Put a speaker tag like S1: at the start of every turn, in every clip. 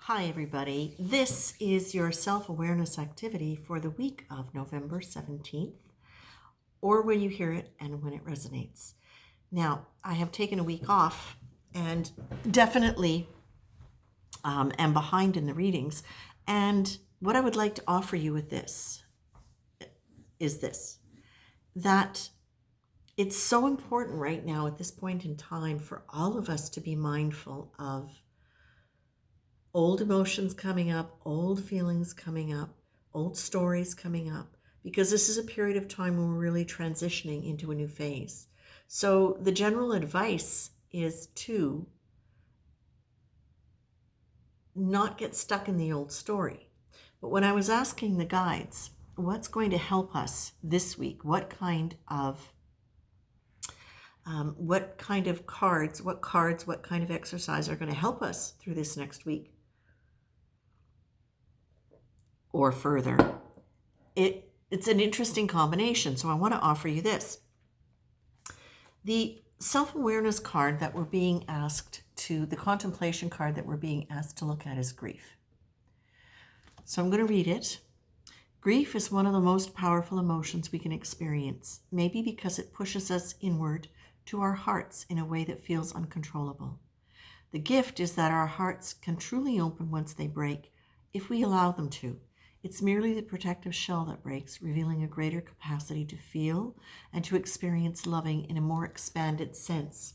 S1: Hi, everybody. This is your self-awareness activity for the week of November 17th, or when you hear it and when it resonates. Now, I have taken a week off and definitely am behind in the readings. And what I would like to offer you with this is that it's so important right now at this point in time for all of us to be mindful of old emotions coming up, old feelings coming up, old stories coming up, because this is a period of time when we're really transitioning into a new phase. So the general advice is to not get stuck in the old story. But when I was asking the guides, what's going to help us this week? What kind of cards, what kind of exercise are going to help us through this next week? Or further. It's an interesting combination, so I want to offer you this. The self-awareness card that we're being asked to, the contemplation card that we're being asked to look at is grief. So I'm going to read it. Grief is one of the most powerful emotions we can experience, maybe because it pushes us inward to our hearts in a way that feels uncontrollable. The gift is that our hearts can truly open once they break, if we allow them to. It's merely the protective shell that breaks, revealing a greater capacity to feel and to experience loving in a more expanded sense.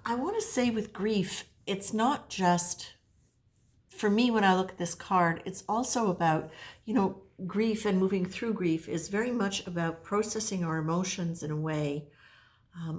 S1: I want to say with grief, it's not just, for me when I look at this card, it's also about, grief and moving through grief is very much about processing our emotions in a way,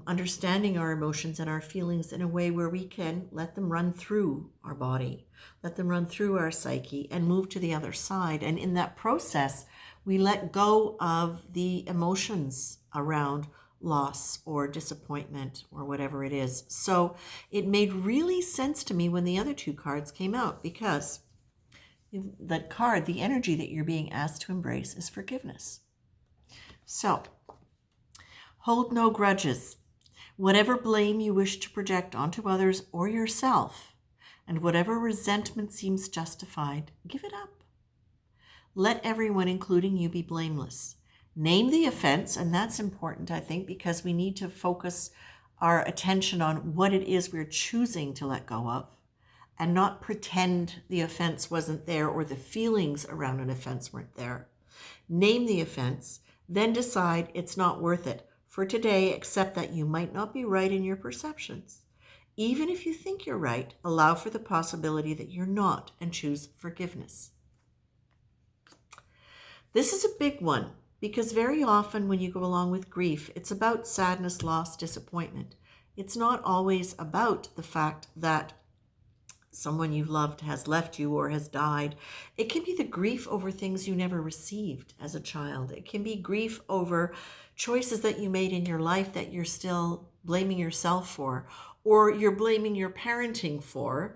S1: understanding our emotions and our feelings in a way where we can let them run through our body, let them run through our psyche and move to the other side. And in that process, we let go of the emotions around loss or disappointment or whatever it is. So it made really sense to me when the other two cards came out, because that card, the energy that you're being asked to embrace is forgiveness. So hold no grudges. Whatever blame you wish to project onto others or yourself, and whatever resentment seems justified, give it up. Let everyone, including you, be blameless. Name the offense, and that's important, I think, because we need to focus our attention on what it is we're choosing to let go of, and not pretend the offense wasn't there or the feelings around an offense weren't there. Name the offense, then decide it's not worth it for today, accept that you might not be right in your perceptions. Even if you think you're right, allow for the possibility that you're not and choose forgiveness. This is a big one because very often when you go along with grief, it's about sadness, loss, disappointment. It's not always about the fact that someone you've loved has left you or has died. It can be the grief over things you never received as a child. It can be grief over choices that you made in your life that you're still blaming yourself for, or you're blaming your parenting for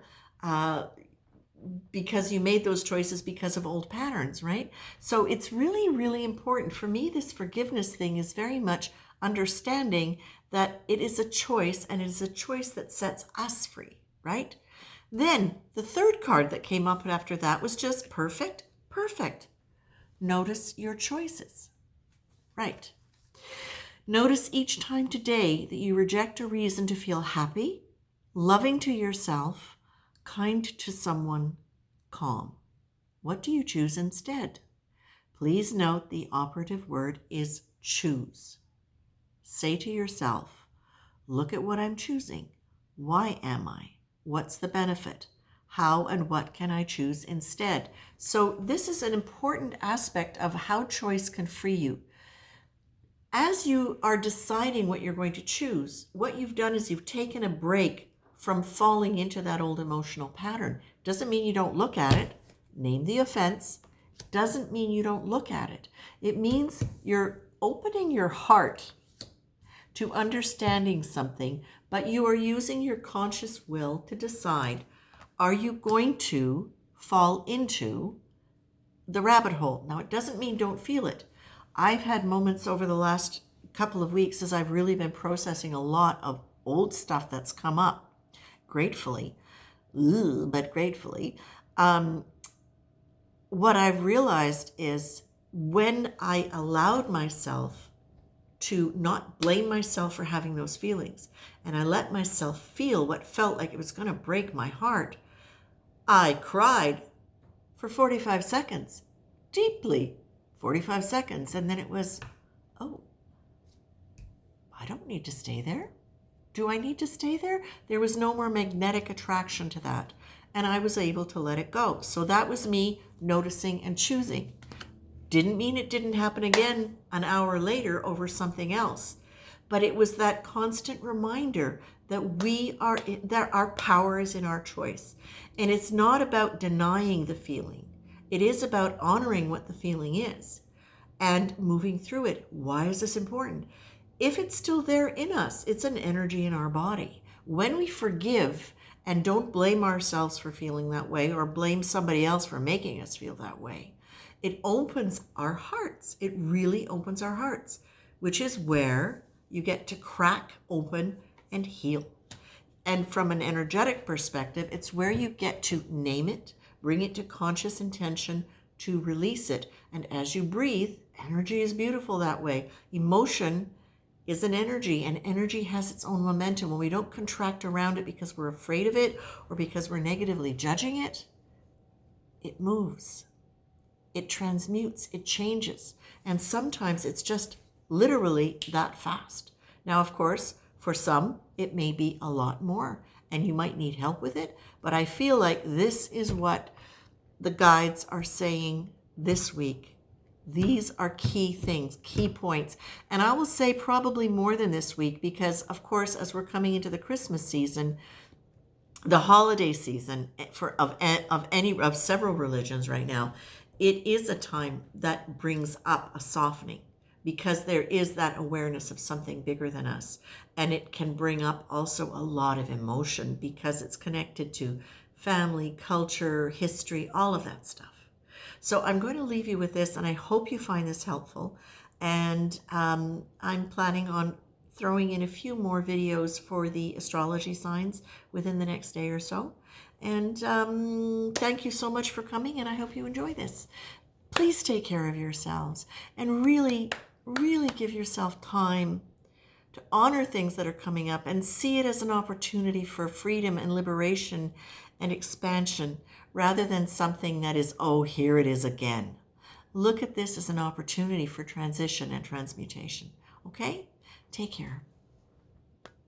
S1: because you made those choices because of old patterns, right? So it's really, really important. For me, this forgiveness thing is very much understanding that it is a choice, and it is a choice that sets us free, right? Then the third card that came up after that was just perfect. Notice your choices. Right. Notice each time today that you reject a reason to feel happy, loving to yourself, kind to someone, calm. What do you choose instead? Please note the operative word is choose. Say to yourself, look at what I'm choosing. Why am I? What's the benefit? How and what can I choose instead? So this is an important aspect of how choice can free you. As you are deciding what you're going to choose, what you've done is you've taken a break from falling into that old emotional pattern. Doesn't mean you don't look at it. Name the offense. Doesn't mean you don't look at it. It means you're opening your heart to understanding something, but you are using your conscious will to decide, are you going to fall into the rabbit hole? Now, it doesn't mean don't feel it. I've had moments over the last couple of weeks as I've really been processing a lot of old stuff that's come up, gratefully, but gratefully. What I've realized is when I allowed myself to not blame myself for having those feelings, and I let myself feel what felt like it was going to break my heart, I cried for 45 seconds, deeply, 45 seconds. And then it was, oh, I don't need to stay there. Do I need to stay there? There was no more magnetic attraction to that. And I was able to let it go. So that was me noticing and choosing. Didn't mean it didn't happen again an hour later over something else. But it was that constant reminder that that our power is in our choice. And it's not about denying the feeling. It is about honoring what the feeling is and moving through it. Why is this important? If it's still there in us, it's an energy in our body. When we forgive and don't blame ourselves for feeling that way or blame somebody else for making us feel that way, it opens our hearts. It really opens our hearts, which is where you get to crack open and heal. And from an energetic perspective, it's where you get to name it, bring it to conscious intention, to release it. And as you breathe, energy is beautiful that way. Emotion is an energy, and energy has its own momentum. When we don't contract around it because we're afraid of it or because we're negatively judging it, it moves. It transmutes, it changes. And sometimes it's just literally that fast. Now, of course, for some, it may be a lot more, and you might need help with it. But I feel like this is what the guides are saying this week. These are key things, key points. And I will say probably more than this week because, of course, as we're coming into the Christmas season, the holiday season of several religions right now, it is a time that brings up a softening because there is that awareness of something bigger than us. And it can bring up also a lot of emotion because it's connected to family, culture, history, all of that stuff. So I'm going to leave you with this, and I hope you find this helpful. And I'm planning on throwing in a few more videos for the astrology signs within the next day or so. And thank you so much for coming, and I hope you enjoy this. Please take care of yourselves and really, really give yourself time to honor things that are coming up and see it as an opportunity for freedom and liberation and expansion rather than something that is, oh, here it is again. Look at this as an opportunity for transition and transmutation. Okay? Take care.